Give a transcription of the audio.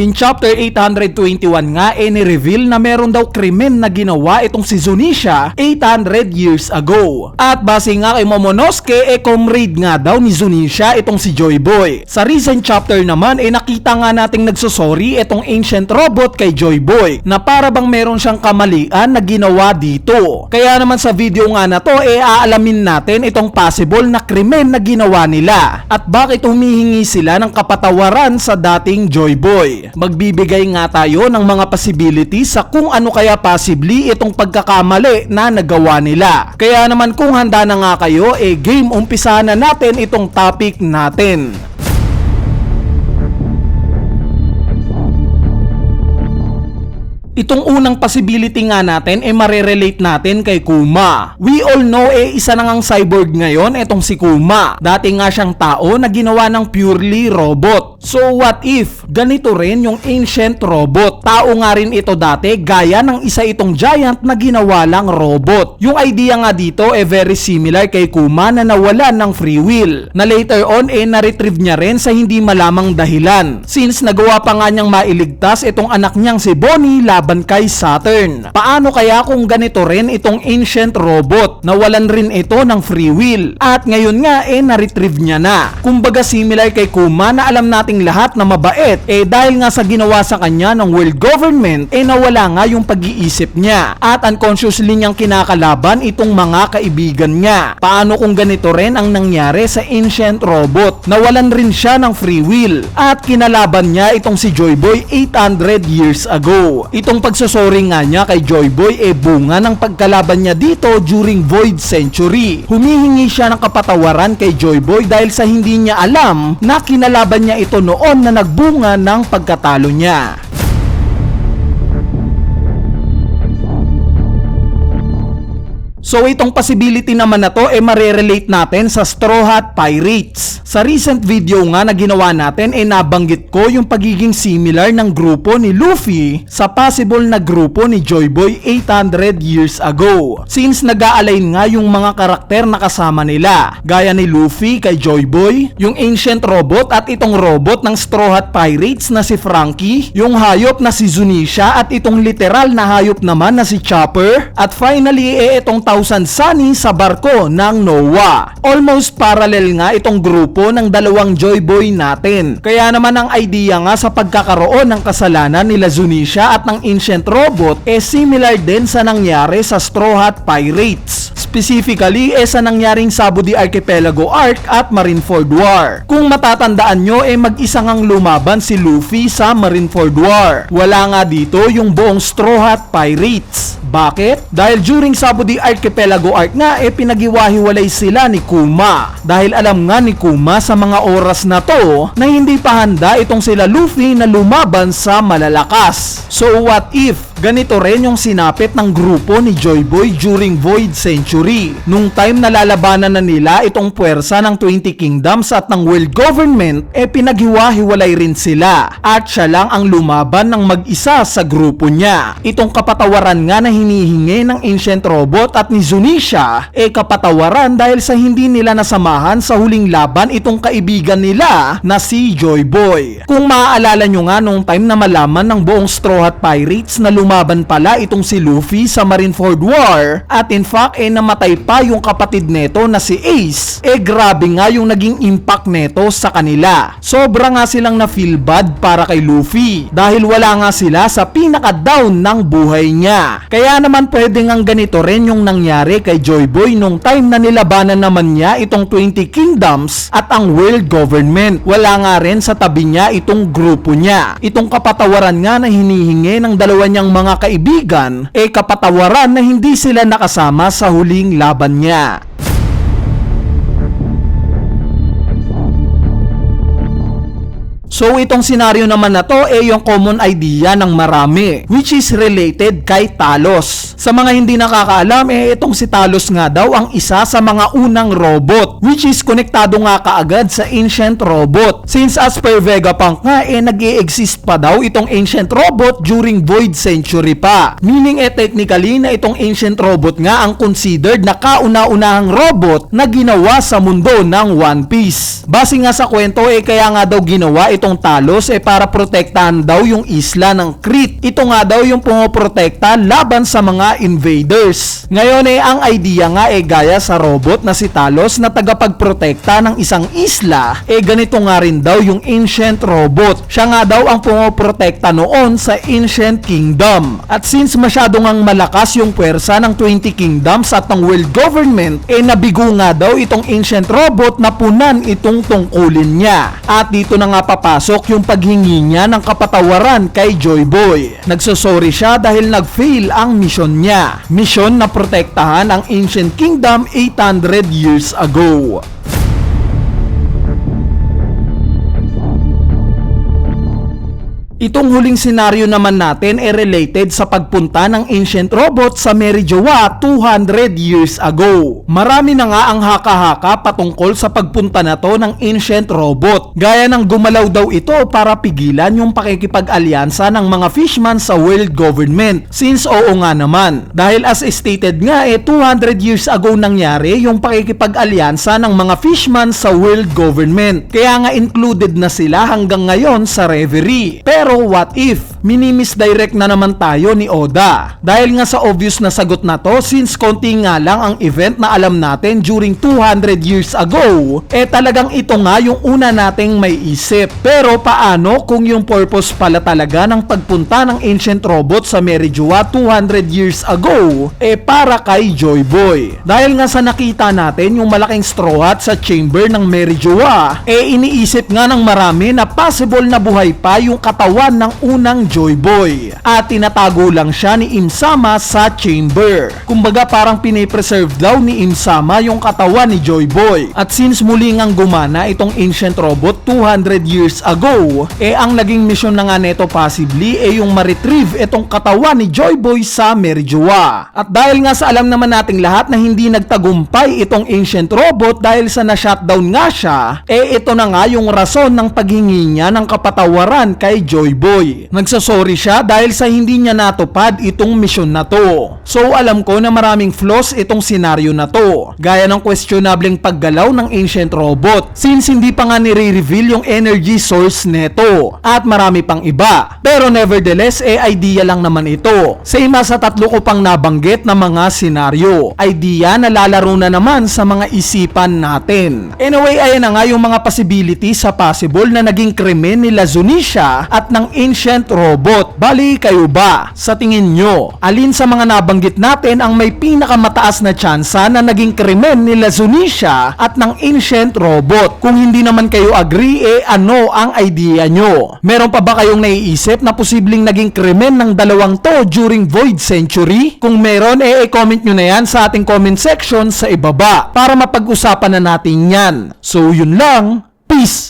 In chapter 821 nga ni-reveal na meron daw krimen na ginawa itong si Zunisha 800 years ago. At base nga kay Momonosuke comrade nga daw ni Zunisha itong si Joy Boy. Sa recent chapter naman nakita nga nating nagsosorry itong ancient robot kay Joy Boy na para bang meron siyang kamalian na ginawa dito. Kaya naman sa video nga na to aalamin natin itong possible na krimen na ginawa nila at bakit humihingi sila ng kapatawaran sa dating Joy Boy. Magbibigay nga tayo ng mga possibilities sa kung ano kaya possibly itong pagkakamali na nagawa nila. Kaya naman kung handa na nga kayo, game umpisahan na natin itong topic natin. Itong unang possibility nga natin marerelate natin kay Kuma. We all know isa na ngang cyborg ngayon itong si Kuma. Dati nga siyang tao na ginawa ng purely robot. So what if ganito rin yung ancient robot? Tao nga rin ito dati gaya ng isa itong giant na ginawa lang robot. Yung idea nga dito very similar kay Kuma na nawalan ng free will. Na later on na-retrieve niya rin sa hindi malamang dahilan. Since nagawa pa nga niyang mailigtas itong anak niyang si Bonnie laban kay Saturn. Paano kaya kung ganito rin itong ancient robot? Nawalan rin ito ng free will. At ngayon nga na-retrieve niya na. Kumbaga similar kay Kuma na alam nating lahat na mabait. Dahil nga sa ginawa sa kanya ng world government nawala nga yung pag-iisip niya. At unconsciously niyang kinakalaban itong mga kaibigan niya. Paano kung ganito rin ang nangyari sa ancient robot? Nawalan rin siya ng free will. At kinalaban niya itong si Joy Boy 800 years ago. Itong pagsusori nga niya kay Joy Boy bunga ng pagkalaban niya dito during Void Century. Humihingi siya ng kapatawaran kay Joy Boy dahil sa hindi niya alam na kinalaban niya ito noon na nagbunga ng pagkatalo niya. So itong possibility naman na to marerelate natin sa Straw Hat Pirates. Sa recent video nga na ginawa natin nabanggit ko yung pagiging similar ng grupo ni Luffy sa possible na grupo ni Joy Boy 800 years ago. Since nag-a-align nga yung mga karakter na kasama nila, gaya ni Luffy kay Joy Boy, yung ancient robot at itong robot ng Straw Hat Pirates na si Franky, yung hayop na si Zunisha at itong literal na hayop naman na si Chopper, at finally itong Thousand Sunny sa barko ng Noah. Almost parallel nga itong grupo ng dalawang Joy Boy natin. Kaya naman ang idea nga sa pagkakaroon ng kasalanan nila Zunisha at ng ancient robot similar din sa nangyari sa Straw Hat Pirates. Specifically sa nangyaring Sabudi Archipelago Arc at Marineford War. Kung matatandaan nyo mag-isa ngang lumaban si Luffy sa Marineford War. Wala nga dito yung buong Straw Hat Pirates. Bakit? Dahil during Sabudi Archipelago Arc nga pinag-iwahiwalay sila ni Kuma. Dahil alam nga ni Kuma sa mga oras na to na hindi pa handa itong sila Luffy na lumaban sa malalakas. So what if ganito rin yung sinapit ng grupo ni Joy Boy during Void Century? Nung time na lalabanan na nila itong puwersa ng 20 Kingdoms at ng world government pinaghiwa-hiwalay rin sila. At siya lang ang lumaban ng mag-isa sa grupo niya. Itong kapatawaran nga na hinihingi ng ancient robot at ni Zunisha kapatawaran dahil sa hindi nila nasamahan sa huling laban itong kaibigan nila na si Joy Boy. Kung maaalala nyo nga nung time na malaman ng buong Straw Hat Pirates na lumaban pala itong si Luffy sa Marineford War at in fact namatay pa yung kapatid neto na si Ace, grabe nga yung naging impact neto sa kanila. Sobra nga silang na feel bad para kay Luffy dahil wala nga sila sa pinaka-down ng buhay niya. Kaya naman pwede nga ganito rin yung nangyari kay Joy Boy nung time na nilabanan naman niya itong 20 Kingdoms at ang world government. Wala nga rin sa tabi niya itong grupo niya. Itong kapatawaran nga na hinihingi ng dalawa niyang mga kaibigan kapatawaran na hindi sila nakasama sa huling laban niya. So itong senaryo naman na to yung common idea ng marami, which is related kay Talos. Sa mga hindi nakakaalam itong si Talos nga daw ang isa sa mga unang robot, which is konektado nga kaagad sa ancient robot. Since as per Vegapunk nga nag-i-exist pa daw itong ancient robot during Void Century pa. Meaning technically na itong ancient robot nga ang considered na kauna-unahang robot na ginawa sa mundo ng One Piece. Base nga sa kwento kaya nga daw ginawa itong itong Talos para protektahan daw yung isla ng Crete. Ito nga daw yung pumoprotekta laban sa mga invaders. Ngayon ang idea nga gaya sa robot na si Talos na tagapagprotekta ng isang isla, ganito nga rin daw yung ancient robot. Siya nga daw ang pumoprotekta noon sa ancient kingdom. At since masyado ngang malakas yung pwersa ng 20 kingdoms at ng world government, nabigo nga daw itong ancient robot na punan itong tungkulin niya. At dito na nga papasok yung paghingi niya ng kapatawaran kay Joy Boy. Nagsosorry siya dahil nag-fail ang mission niya. Mission na protektahan ang ancient kingdom 800 years ago. Itong huling senaryo naman natin related sa pagpunta ng ancient robot sa Mary Joa 200 years ago. Marami na nga ang haka-haka patungkol sa pagpunta na to ng ancient robot. Gaya ng gumalaw daw ito para pigilan yung pakikipag-alyansa ng mga fishman sa world government. Since oo nga naman. Dahil as stated nga 200 years ago nangyari yung pakikipag-alyansa ng mga fishman sa world government. Kaya nga included na sila hanggang ngayon sa reverie. Pero what if? Minimisdirect na naman tayo ni Oda. Dahil nga sa obvious na sagot na to, since konti nga lang ang event na alam natin during 200 years ago, talagang ito nga yung una nating may isip. Pero paano kung yung purpose pala talaga ng pagpunta ng ancient robot sa Mary Joa 200 years ago, para kay Joy Boy? Dahil nga sa nakita natin yung malaking straw hat sa chamber ng Mary Joa, iniisip nga ng marami na possible na buhay pa yung katawan ng unang Joy Boy at tinatago lang siya ni Im-sama sa chamber. Kumbaga parang pinipreserve daw ni Im-sama yung katawan ni Joy Boy. At since muli ngang gumana itong ancient robot 200 years ago, ang naging mission na nga neto possibly yung ma-retrieve itong katawan ni Joy Boy sa Mary Joa. At dahil nga sa alam naman nating lahat na hindi nagtagumpay itong ancient robot dahil sa na-shutdown nga siya, ito na nga yung rason ng paghingi niya ng kapatawaran kay Joy Boy. Nagsasorry siya dahil sa hindi niya natupad itong mission na to. So alam ko na maraming flaws itong senaryo na to. Gaya ng questionableng paggalaw ng ancient robot since hindi pa nga nire-reveal yung energy source neto. At marami pang iba. Pero nevertheless, idea lang naman ito. Same sa tatlo ko pang nabanggit na mga senaryo. Idea na lalaro na naman sa mga isipan natin. Anyway, ayan na nga yung mga possibilities sa possible na naging krimen nila Zunisha at ng ancient robot. Bali, kayo ba? Sa tingin nyo, alin sa mga nabanggit natin ang may pinakamataas na tsansa na naging krimen nila Zunisha at ng ancient robot? Kung hindi naman kayo agree, ano ang idea nyo? Meron pa ba kayong naiisip na posibleng naging krimen ng dalawang to during Void Century? Kung meron, i-comment nyo na yan sa ating comment section sa ibaba para mapag-usapan na natin yan. So yun lang, peace!